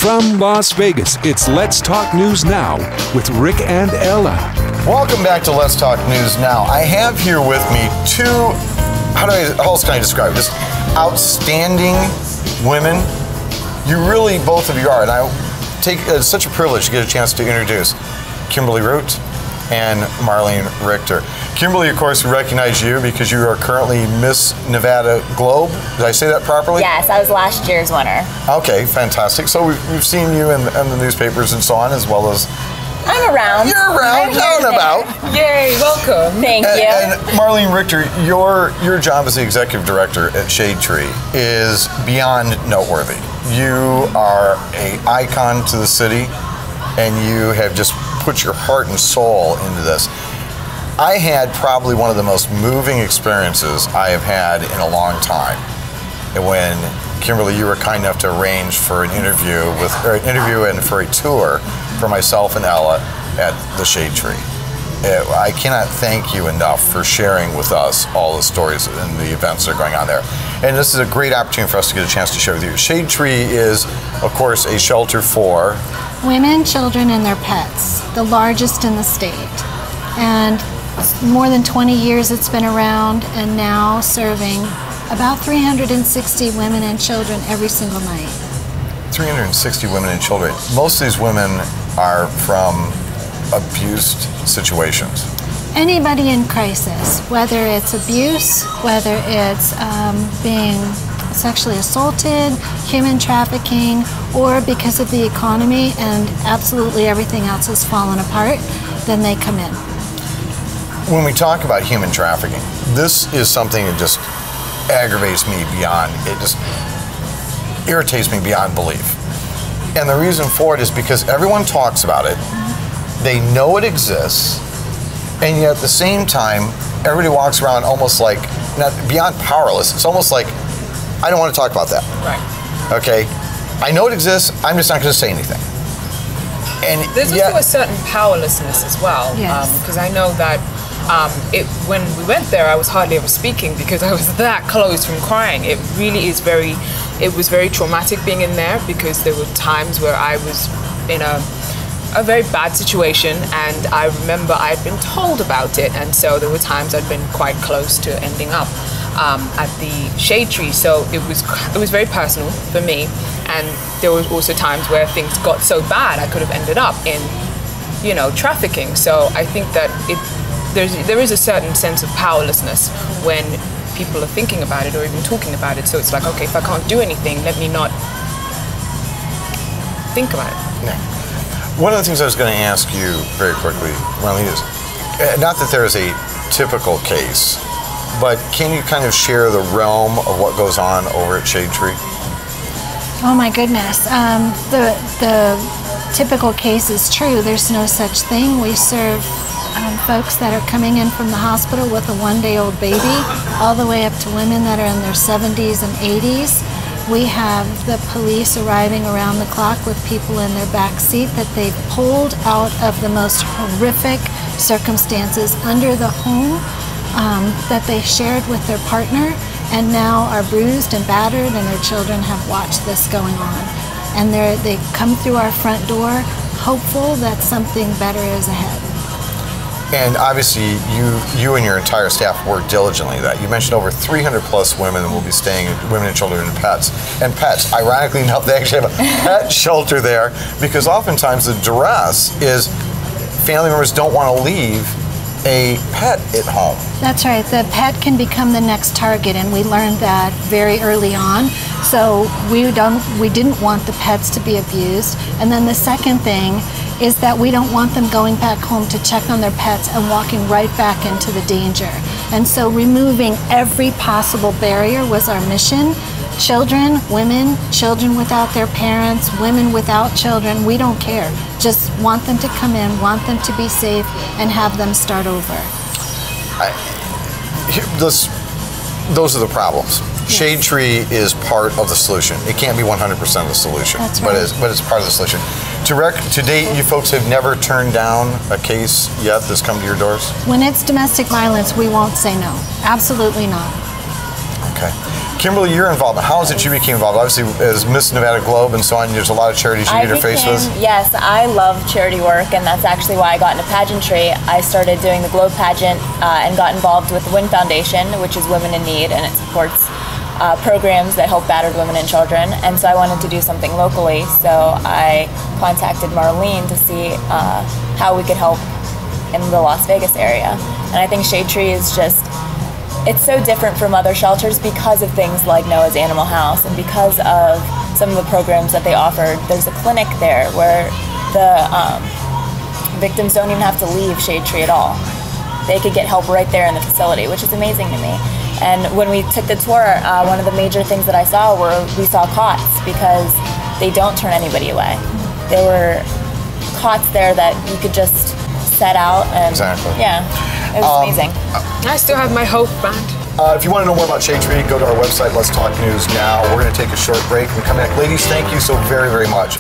From Las Vegas, it's Let's Talk News Now with Rick and Ella. Welcome back to Let's Talk News Now. I have here with me two, how else can I describe this? Outstanding women. You really, both of you are, and I take such a privilege to get a chance to introduce Kimberly Root and Marlene Richter. Kimberly, of course, we recognize you because you are currently Miss Nevada Globe. Did I say that properly? Yes, I was last year's winner. Okay, fantastic. So we've seen you in the newspapers and so on, as well as... I'm around. You're around, out and about. Yay, welcome. Thank you. And Marlene Richter, your job as the executive director at Seg-2 is beyond noteworthy. You are an icon to the city, and you have just put your heart and soul into this. I had probably one of the most moving experiences I have had in a long time. And when Kimberly, you were kind enough to arrange for an interview and for a tour for myself and Ella at the Seg-2. I cannot thank you enough for sharing with us all the stories and the events that are going on there. And this is a great opportunity for us to get a chance to share with you. Seg-2 is, of course, a shelter for women, children, and their pets, the largest in the state. And more than 20 years it's been around, and now serving about 360 women and children every single night. 360 women and children. Most of these women are from abused situations. Anybody in crisis, whether it's abuse, whether it's being sexually assaulted, human trafficking, or because of the economy and absolutely everything else has fallen apart, then they come in. When we talk about human trafficking, this is something that just aggravates me beyond, it just irritates me beyond belief. And the reason for it is because everyone talks about it, they know it exists, and yet at the same time, everybody walks around almost like, not beyond powerless, it's almost like, I don't want to talk about that. Right. Okay? I know it exists, I'm just not going to say anything. And there's also a certain powerlessness as well. Yes. Because I know that when we went there, I was hardly ever speaking because I was that close from crying. It really is it was very traumatic being in there because there were times where I was in a very bad situation, and I remember I'd been told about it, and so there were times I'd been quite close to ending up at the Seg-2. So it was very personal for me, and there were also times where things got so bad I could have ended up in, trafficking. So I think that there is a certain sense of powerlessness when people are thinking about it or even talking about it. So it's like, okay, if I can't do anything, let me not think about it. Yeah. One of the things I was going to ask you very quickly, Marlene, is not that there is a typical case, but can you kind of share the realm of what goes on over at Seg-2? Oh my goodness. The typical case is true. There's no such thing. We serve folks that are coming in from the hospital with a one-day-old baby, all the way up to women that are in their 70s and 80s. We have the police arriving around the clock with people in their back seat that they've pulled out of the most horrific circumstances under the home that they shared with their partner, and now are bruised and battered, and their children have watched this going on. And they come through our front door hopeful that something better is ahead. And obviously, you and your entire staff work diligently at that. You mentioned over 300 plus women will be staying, women and children and pets. And pets, ironically enough, they actually have a pet shelter there, because oftentimes the duress is family members don't want to leave a pet at home. That's right. The pet can become the next target, and we learned that very early on. So we didn't want the pets to be abused. And then the second thing is that we don't want them going back home to check on their pets and walking right back into the danger. And so removing every possible barrier was our mission. Children, women, children without their parents, women without children, we don't care. Just want them to come in, want them to be safe, and have them start over. Those are the problems. Yes. Seg-2 is part of the solution. It can't be 100% of the solution, That's right. but it's part of the solution. To date, you folks have never turned down a case yet that's come to your doors? When it's domestic violence, we won't say no. Absolutely not. Okay. Kimberly, you're involved. How is it you became involved? Obviously, as Miss Nevada Globe and so on, there's a lot of charities you interface with. Yes, I love charity work, and that's actually why I got into pageantry. I started doing the Globe pageant and got involved with the WIN Foundation, which is Women in Need, and it supports programs that help battered women and children. And so I wanted to do something locally, so I contacted Marlene to see how we could help in the Las Vegas area. And I think Shade Tree is just, it's so different from other shelters because of things like Noah's Animal House and because of some of the programs that they offered. There's a clinic there where the victims don't even have to leave Shade Tree at all. They could get help right there in the facility, which is amazing to me. And when we took the tour, one of the major things that I saw were we saw cots, because they don't turn anybody away. There were cots there that you could just set out and yeah, it was amazing. I still have my hope band. If you want to know more about Shade Tree, go to our website, Let's Talk News Now. We're going to take a short break and come back. Ladies, thank you so very, very much.